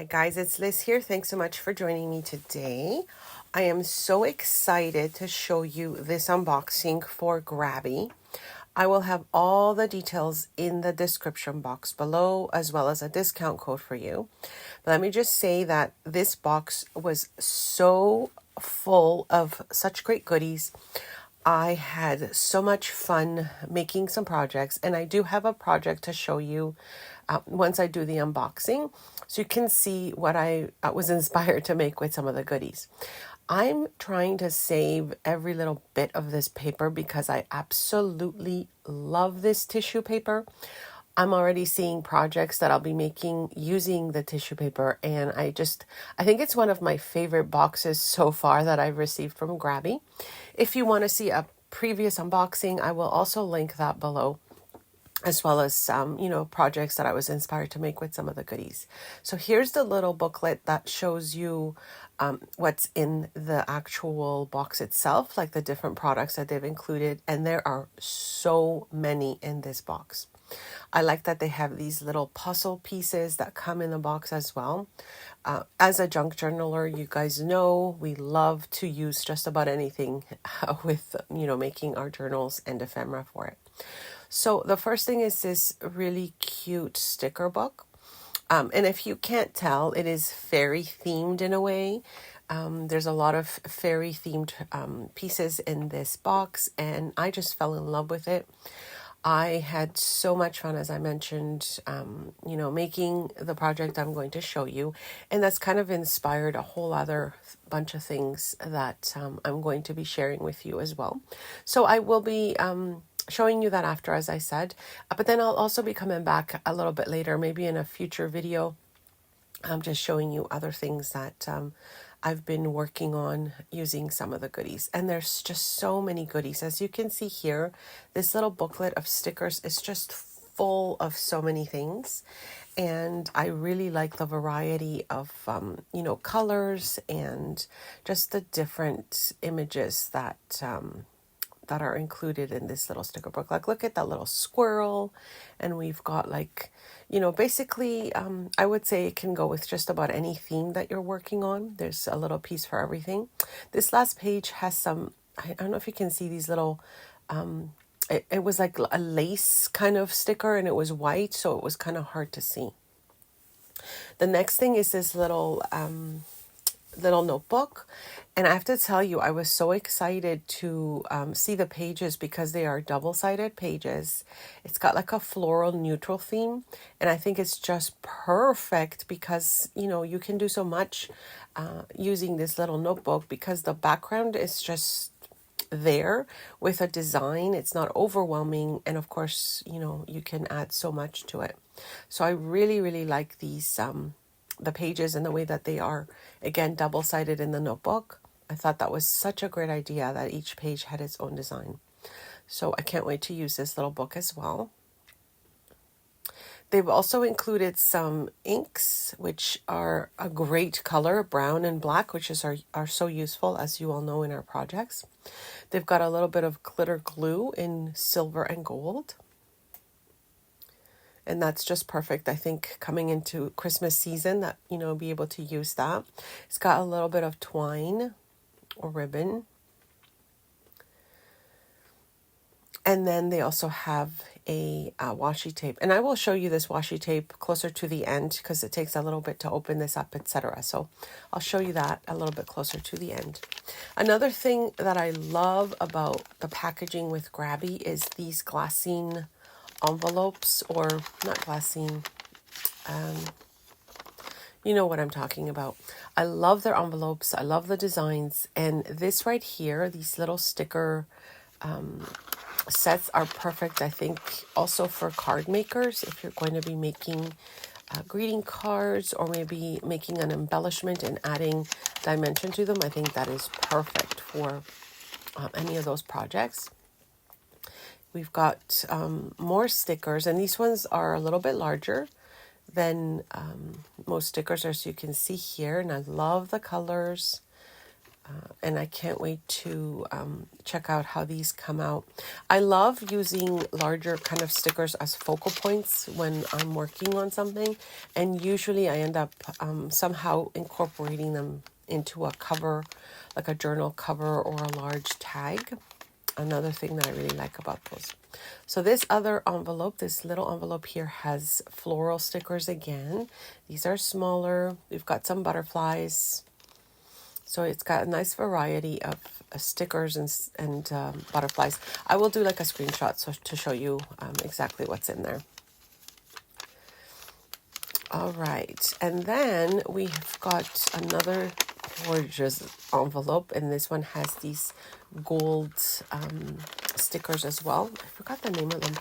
Hi guys, it's Liz here. Thanks so much for joining me today. I am so excited to show you this unboxing for Grabie. I will have all the details in the description box below, as well as a discount code for you. But let me just say that this box was so full of such great goodies. I had so much fun making some projects, and I do have a project to show you once I do the unboxing, so you can see what I was inspired to make with some of the goodies. I'm trying to save every little bit of this paper because I absolutely love this tissue paper. I'm already seeing projects that I'll be making using the tissue paper, and I think it's one of my favorite boxes so far that I've received from Grabie. If you want to see a previous unboxing, I will also link that below, as well as projects that I was inspired to make with some of the goodies. So here's the little booklet that shows you what's in the actual box itself, like the different products that they've included, and there are so many in this box. I like that they have these little puzzle pieces that come in the box as well. As a junk journaler, you guys know we love to use just about anything with making our journals and ephemera for it. So the first thing is this really cute sticker book. And if you can't tell, it is fairy themed in a way. There's a lot of fairy themed pieces in this box, and I just fell in love with it. I had so much fun, as I mentioned, making the project I'm going to show you. And that's kind of inspired a whole other bunch of things that I'm going to be sharing with you as well. So I will be showing you that after, as I said. But then I'll also be coming back a little bit later, maybe in a future video. I'm just showing you other things that I've been working on using some of the goodies. And there's just so many goodies. As you can see here, this little booklet of stickers is just full of so many things. And I really like the variety of, colors and just the different images that are included in this little sticker book. Like, look at that little squirrel. And we've got basically, I would say it can go with just about any theme that you're working on. There's a little piece for everything. This last page has some, I don't know if you can see these little, it was like a lace kind of sticker, and it was white, so it was kind of hard to see. The next thing is this little notebook, and I have to tell you, I was so excited to see the pages because they are double-sided pages. It's got like a floral neutral theme, and I think it's just perfect because you can do so much using this little notebook because the background is just there with a design. It's not overwhelming, and of course you can add so much to it. So I really like these the pages and the way that they are, again, double-sided in the notebook. I thought that was such a great idea that each page had its own design. So I can't wait to use this little book as well. They've also included some inks, which are a great color, brown and black, which are so useful, as you all know, in our projects. They've got a little bit of glitter glue in silver and gold. And that's just perfect, I think, coming into Christmas season, that, be able to use that. It's got a little bit of twine or ribbon. And then they also have a washi tape. And I will show you this washi tape closer to the end because it takes a little bit to open this up, etc. So I'll show you that a little bit closer to the end. Another thing that I love about the packaging with Grabie is these glassine envelopes, or not glassine, you know what I'm talking about. I love their envelopes. I love the designs. And this right here, these little sticker sets are perfect, I think, also for card makers. If you're going to be making greeting cards, or maybe making an embellishment and adding dimension to them, I think that is perfect for any of those projects. We've got more stickers, and these ones are a little bit larger than most stickers, as you can see here. And I love the colors. And I can't wait to check out how these come out. I love using larger kind of stickers as focal points when I'm working on something. And usually I end up somehow incorporating them into a cover, like a journal cover or a large tag. Another thing that I really like about those. So this other envelope, this little envelope here has floral stickers again. These are smaller. We've got some butterflies. So it's got a nice variety of stickers and butterflies. I will do like a screenshot to show you exactly what's in there. All right. And then we've got another gorgeous envelope. And this one has these gold stickers as well. I forgot the name of them.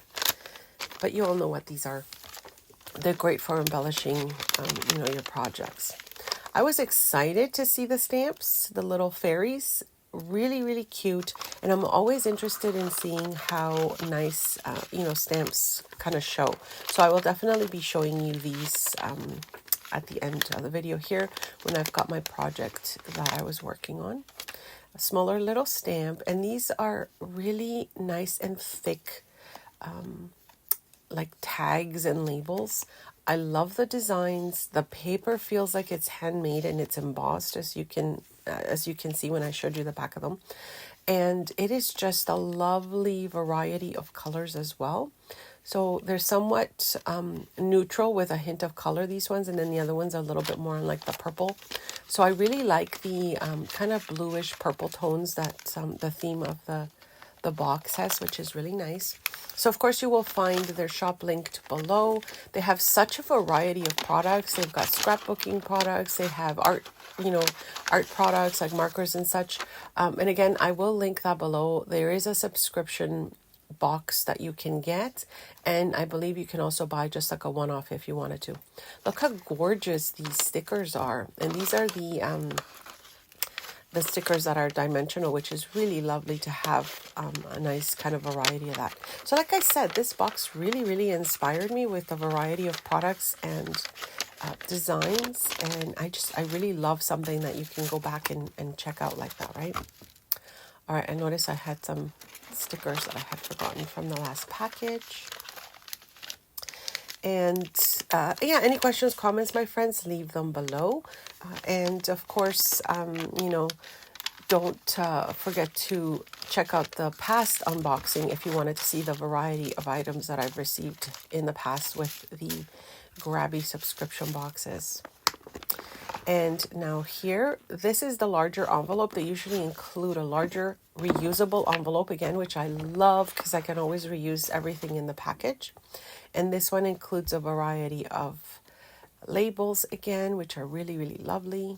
But you all know what these are. They're great for embellishing, your projects. I was excited to see the stamps, the little fairies, really, really cute. And I'm always interested in seeing how nice, stamps kind of show. So I will definitely be showing you these at the end of the video here when I've got my project that I was working on. A smaller little stamp. And these are really nice and thick, like tags and labels. I love the designs. The paper feels like it's handmade and it's embossed, as you can see when I showed you the back of them. And it is just a lovely variety of colors as well. So they're somewhat neutral with a hint of color, these ones, and then the other ones are a little bit more like the purple. So I really like the kind of bluish purple tones that the theme of the box has, which is really nice. So, of course, you will find their shop linked below. They have such a variety of products. They've got scrapbooking products. They have art products like markers and such. And again, I will link that below. There is a subscription box that you can get. And I believe you can also buy just like a one-off if you wanted to. Look how gorgeous these stickers are. And these are the stickers that are dimensional, which is really lovely to have a nice kind of variety of that. So like I said, this box really, really inspired me with a variety of products and designs. And I really love something that you can go back and check out like that, right? All right, I noticed I had some stickers that I had forgotten from the last package. And any questions, comments, my friends, leave them below. And of course, don't forget to check out the past unboxing if you wanted to see the variety of items that I've received in the past with the Grabie subscription boxes. And now here, this is the larger envelope. They usually include a larger reusable envelope again, which I love because I can always reuse everything in the package. And this one includes a variety of labels again, which are really, really lovely.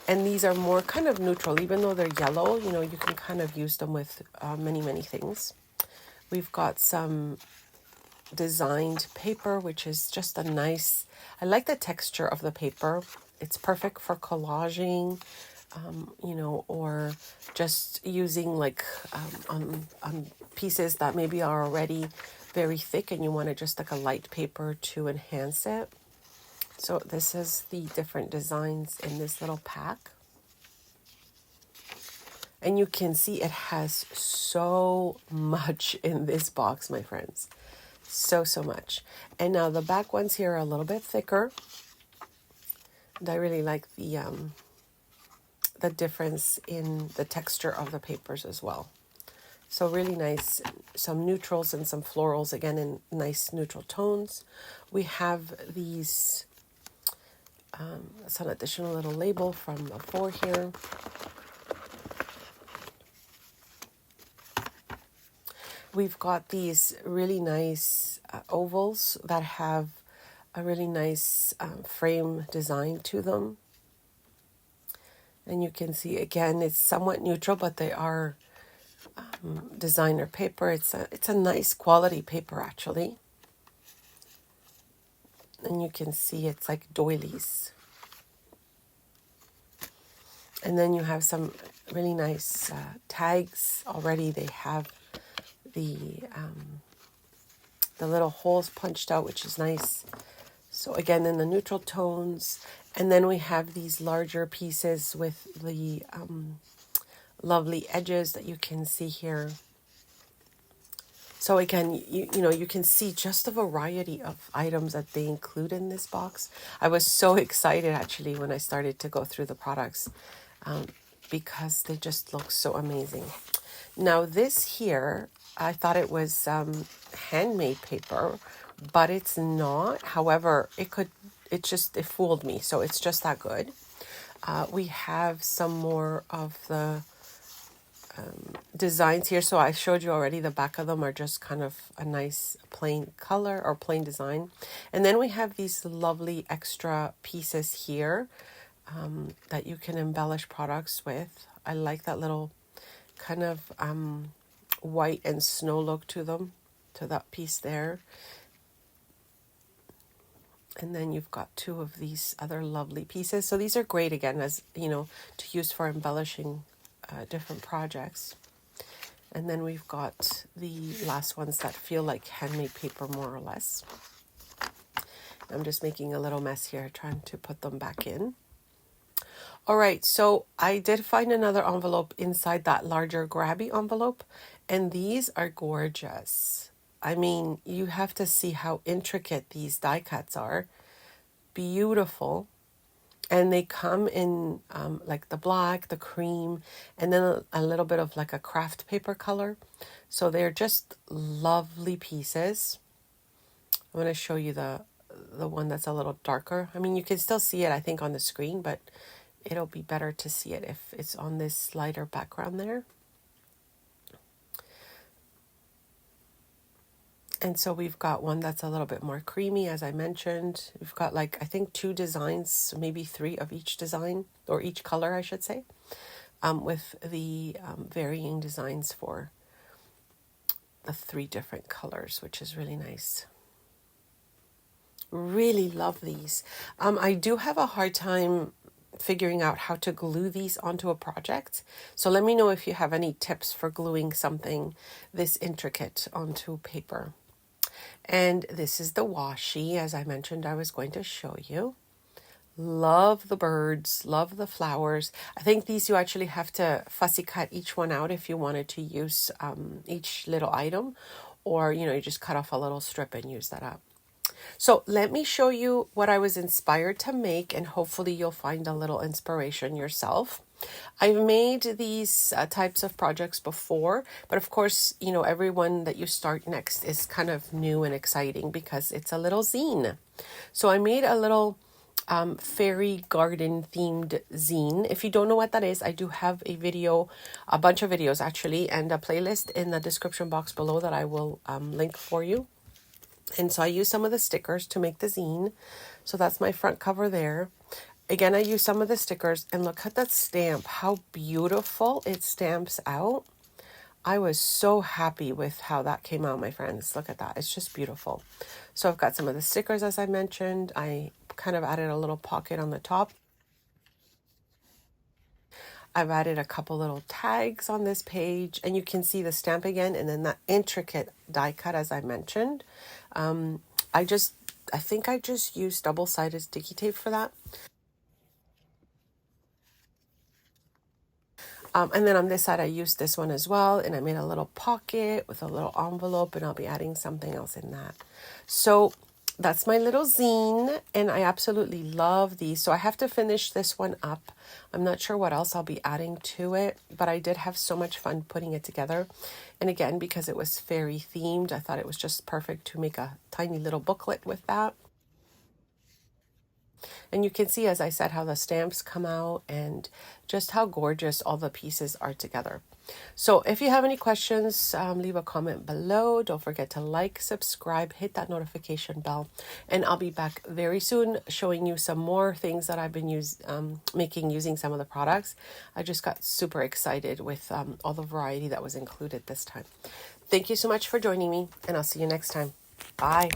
And these are more kind of neutral, even though they're yellow, you can kind of use them with many, many things. We've got some designed paper, which is just a nice, I like the texture of the paper. It's perfect for collaging, or just using like on pieces that maybe are already very thick and you want just like a light paper to enhance it. So this is the different designs in this little pack. And you can see it has so much in this box, my friends. So much. And now the back ones here are a little bit thicker. And I really like the difference in the texture of the papers as well. So really nice, some neutrals and some florals, again, in nice neutral tones. We have these, that's an additional little label from before here. We've got these really nice ovals that have a really nice frame design to them. And you can see, again, it's somewhat neutral, but they are designer paper. It's a nice quality paper, actually. And you can see it's like doilies. And then you have some really nice tags already. They have the little holes punched out, which is nice. So again, in the neutral tones. And then we have these larger pieces with the lovely edges that you can see here. So again, you know, you can see just the variety of items that they include in this box. I was so excited actually when I started to go through the products because they just look so amazing. Now this here, I thought it was handmade paper, but it's not. However, it fooled me. So it's just that good. We have some more of the designs here. So I showed you already, the back of them are just kind of a nice plain color or plain design. And then we have these lovely extra pieces here that you can embellish products with. I like that little kind of white and snow look to them, to that piece there. And then you've got two of these other lovely pieces. So these are great again, as you know, to use for embellishing different projects. And then we've got the last ones that feel like handmade paper, more or less. I'm just making a little mess here, trying to put them back in. All right, so I did find another envelope inside that larger Grabie envelope, and these are gorgeous. I mean, you have to see how intricate these die cuts are. Beautiful. And they come in like the black, the cream, and then a little bit of like a craft paper color. So they're just lovely pieces. I'm going to show you the one that's a little darker. I mean, you can still see it, I think, on the screen, but it'll be better to see it if it's on this lighter background there. And so we've got one that's a little bit more creamy, as I mentioned. We've got like, I think 2 designs, maybe 3 of each design, or each color, I should say, with the varying designs for the 3 different colors, which is really nice. Really love these. I do have a hard time figuring out how to glue these onto a project. So let me know if you have any tips for gluing something this intricate onto paper. And this is the washi, as I mentioned I was going to show you. Love the birds, love the flowers. I think these you actually have to fussy cut each one out if you wanted to use each little item, or you know, you just cut off a little strip and use that up. So let me show you what I was inspired to make, and hopefully you'll find a little inspiration yourself. I've made these types of projects before, but of course, you know, every one that you start next is kind of new and exciting because it's a little zine. So I made a little fairy garden themed zine. If you don't know what that is, I do have a video, a bunch of videos actually, and a playlist in the description box below that I will link for you. And so I use some of the stickers to make the zine. So that's my front cover there. Again, I use some of the stickers, and look at that stamp, how beautiful it stamps out. I was so happy with how that came out, my friends. Look at that. It's just beautiful. So I've got some of the stickers, as I mentioned. I kind of added a little pocket on the top. I've added a couple little tags on this page, and you can see the stamp again, and then that intricate die cut, as I mentioned. I think I just used double-sided sticky tape for that. And then on this side, I used this one as well, and I made a little pocket with a little envelope, and I'll be adding something else in that. So that's my little zine, and I absolutely love these. So I have to finish this one up. I'm not sure what else I'll be adding to it, but I did have so much fun putting it together. And again, because it was fairy themed, I thought it was just perfect to make a tiny little booklet with that. And you can see, as I said, how the stamps come out and just how gorgeous all the pieces are together. So if you have any questions, leave a comment below. Don't forget to like, subscribe, hit that notification bell. And I'll be back very soon showing you some more things that I've been making using some of the products. I just got super excited with all the variety that was included this time. Thank you so much for joining me, and I'll see you next time. Bye.